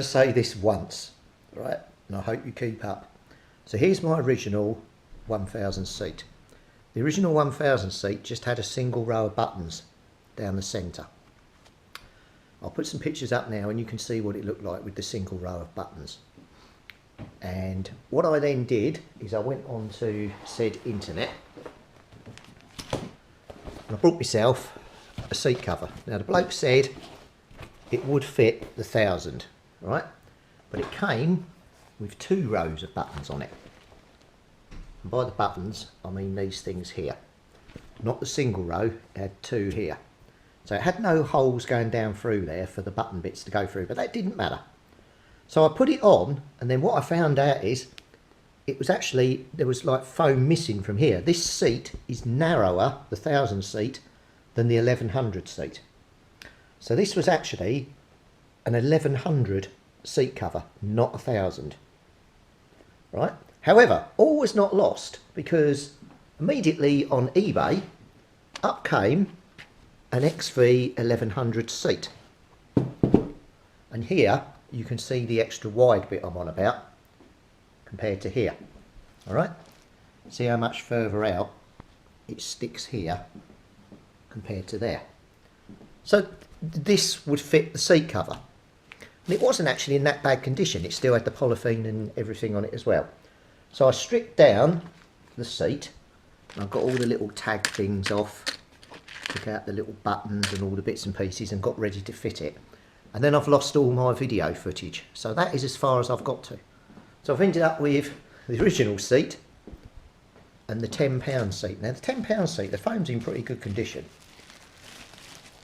to say this once, right? And I hope you keep up. So here's my original 1000 seat. The original 1000 seat just had a single row of buttons down the centre. I'll put some pictures up now and you can see what it looked like with the single row of buttons. And what I then did is I went on to said internet and I brought myself a seat cover. Now the bloke said it would fit the 1000, right? But it came with 2 rows of buttons on it. And by the buttons, I mean these things here. Not the single row, it had 2 here. So it had no holes going down through there for the button bits to go through, but that didn't matter. So I put it on, and then what I found out is it was actually, there was like foam missing from here. This seat is narrower, the 1000 seat, than the 1100 seat. So this was actually an 1100 seat cover, not 1000. Right? However, all was not lost, because immediately on eBay, up came an XV 1100 seat. And here you can see the extra wide bit I'm on about compared to here. All right? See how much further out it sticks here compared to there. So this would fit the seat cover. And it wasn't actually in that bad condition. It still had the polythene and everything on it as well. So I stripped down the seat. And I've got all the little tag things off. Took out the little buttons and all the bits and pieces and got ready to fit it. And then I've lost all my video footage. So that is as far as I've got to. So I've ended up with the original seat and the £10 seat. Now the £10 seat, the foam's in pretty good condition.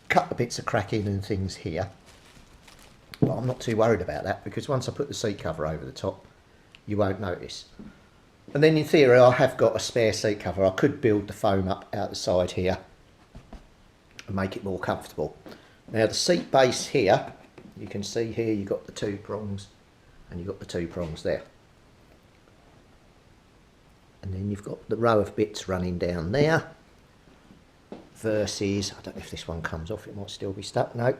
A couple of bits of cracking and things here. But I'm not too worried about that because once I put the seat cover over the top, you won't notice. And then in theory, I have got a spare seat cover. I could build the foam up out the side here and make it more comfortable. Now the seat base here, you can see here you've got the 2 prongs and you've got the 2 prongs there. And then you've got the row of bits running down there versus, I don't know if this one comes off, it might still be stuck. No,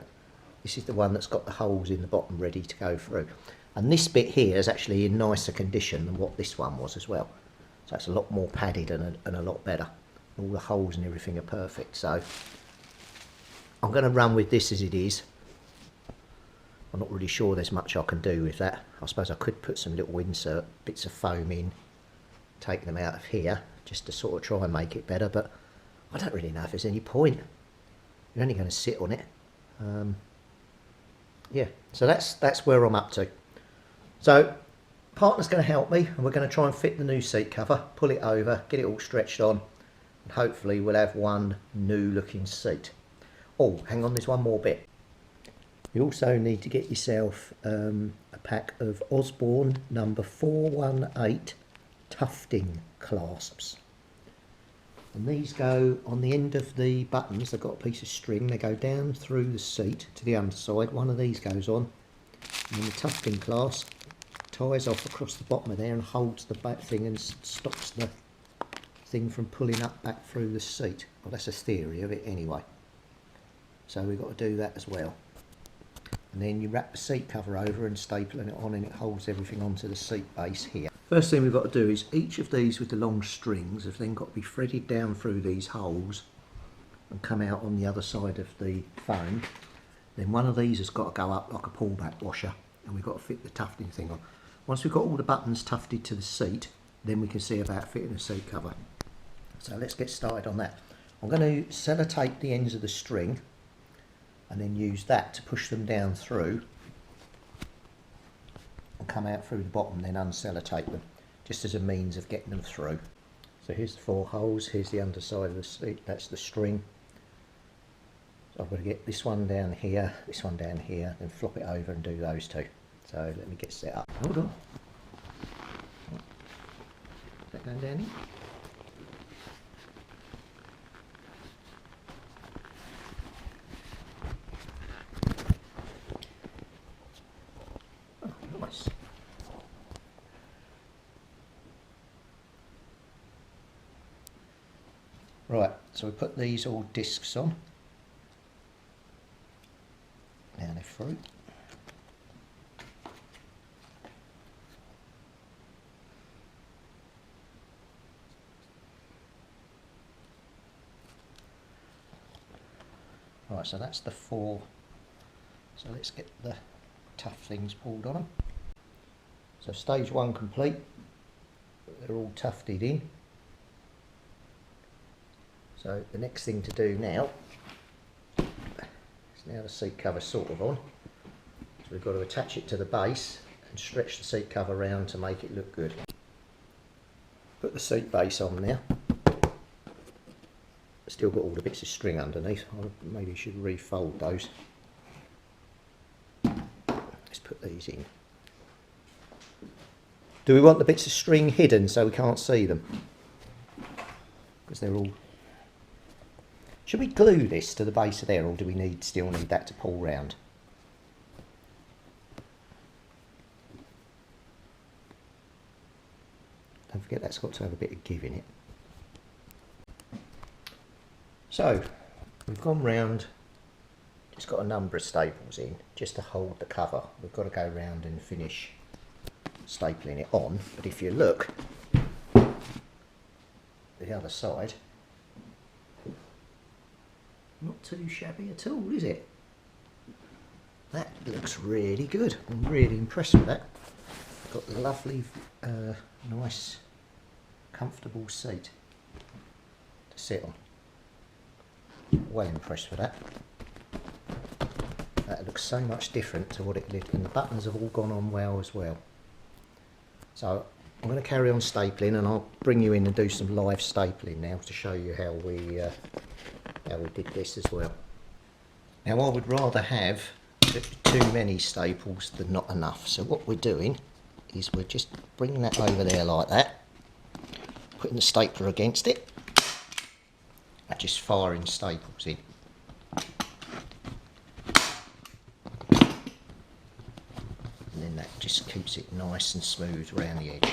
this is the one that's got the holes in the bottom ready to go through. And this bit here is actually in nicer condition than what this one was as well. So it's a lot more padded and a lot better. All the holes and everything are perfect. So I'm going to run with this as it is. I'm not really sure there's much I can do with that. I suppose I could put some little insert bits of foam in, take them out of here, just to sort of try and make it better, but I don't really know if there's any point. You're only going to sit on it. Yeah, so that's where I'm up to. So partner's going to help me and we're going to try and fit the new seat cover, pull it over, get it all stretched on, and hopefully we'll have one new looking seat. Oh, hang on, there's one more bit. You also need to get yourself a pack of Osborne number 418 tufting clasps. And these go on the end of the buttons. They've got a piece of string. They go down through the seat to the underside. One of these goes on. And then the tufting clasp ties off across the bottom of there and holds the back thing and stops the thing from pulling up back through the seat. Well, that's a theory of it anyway. So we've got to do that as well. And then you wrap the seat cover over and stapling it on and it holds everything onto the seat base here. First thing we've got to do is each of these with the long strings have then got to be threaded down through these holes and come out on the other side of the foam. Then one of these has got to go up like a pullback washer and we've got to fit the tufting thing on. Once we've got all the buttons tufted to the seat, then we can see about fitting the seat cover. So let's get started on that. I'm going to sellotape the ends of the string and then use that to push them down through and come out through the bottom, then unsellotape them, just as a means of getting them through. So here's the 4 holes, here's the underside of the seat, that's the string. So I've got to get this one down here, then flop it over and do those 2. So let me get set up. Hold on. Is that going down here? Right, so we put these all discs on, down through. Right, so that's the 4. So let's get the tough things pulled on them. So stage 1 complete. They're all tufted in. So the next thing to do now is now the seat cover sort of on. So we've got to attach it to the base and stretch the seat cover round to make it look good. Put the seat base on now. Still got all the bits of string underneath. I maybe should refold those. Let's put these in. Do we want the bits of string hidden so we can't see them? Because they're all... Should we glue this to the base of there, or do we still need that to pull round? Don't forget that's got to have a bit of give in it. So we've gone round, just got a number of staples in just to hold the cover. We've got to go round and finish stapling it on, but if you look the other side, not too shabby at all, is it? That looks really good. I'm really impressed with that. Got the lovely, nice, comfortable seat to sit on. Well impressed with that. That looks so much different to what it did, and the buttons have all gone on well as well. So I'm going to carry on stapling, and I'll bring you in and do some live stapling now to show you how we did this as well. Now I would rather have too many staples than not enough. So what we're doing is we're just bringing that over there like that, putting the stapler against it, and just firing staples in. And then that just keeps it nice and smooth around the edge.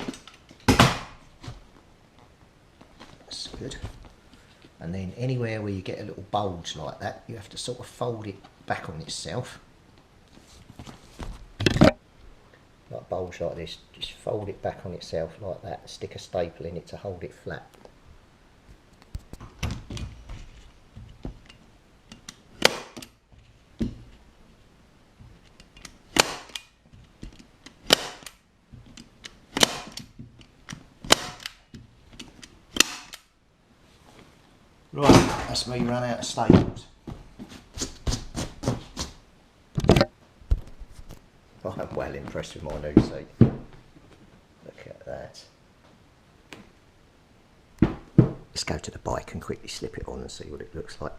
That's good. And then anywhere where you get a little bulge like that, you have to sort of fold it back on itself. Like a bulge like this, just fold it back on itself like that, stick a staple in it to hold it flat. Right, that's me run out of staples. I'm well impressed with my new seat. Look at that. Let's go to the bike and quickly slip it on and see what it looks like.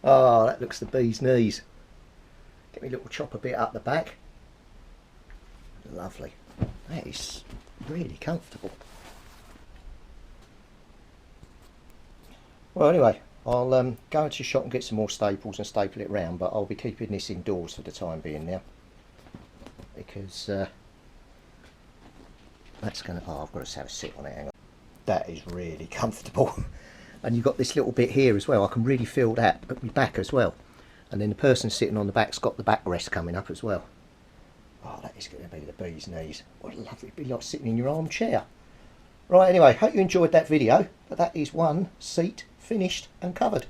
Oh, that looks the bee's knees. Get me a little chopper bit up the back. Lovely. That is really comfortable. Well, anyway, I'll go into the shop and get some more staples and staple it round, but I'll be keeping this indoors for the time being now, because that's going to... Oh, I've got to have a sit on it, hang on. That is really comfortable. And you've got this little bit here as well. I can really feel that at my back as well. And then the person sitting on the back's got the backrest coming up as well. Oh, that is going to be the bee's knees. What a lovely... It'd be like sitting in your armchair. Right, anyway, hope you enjoyed that video, but that is one seat finished and covered.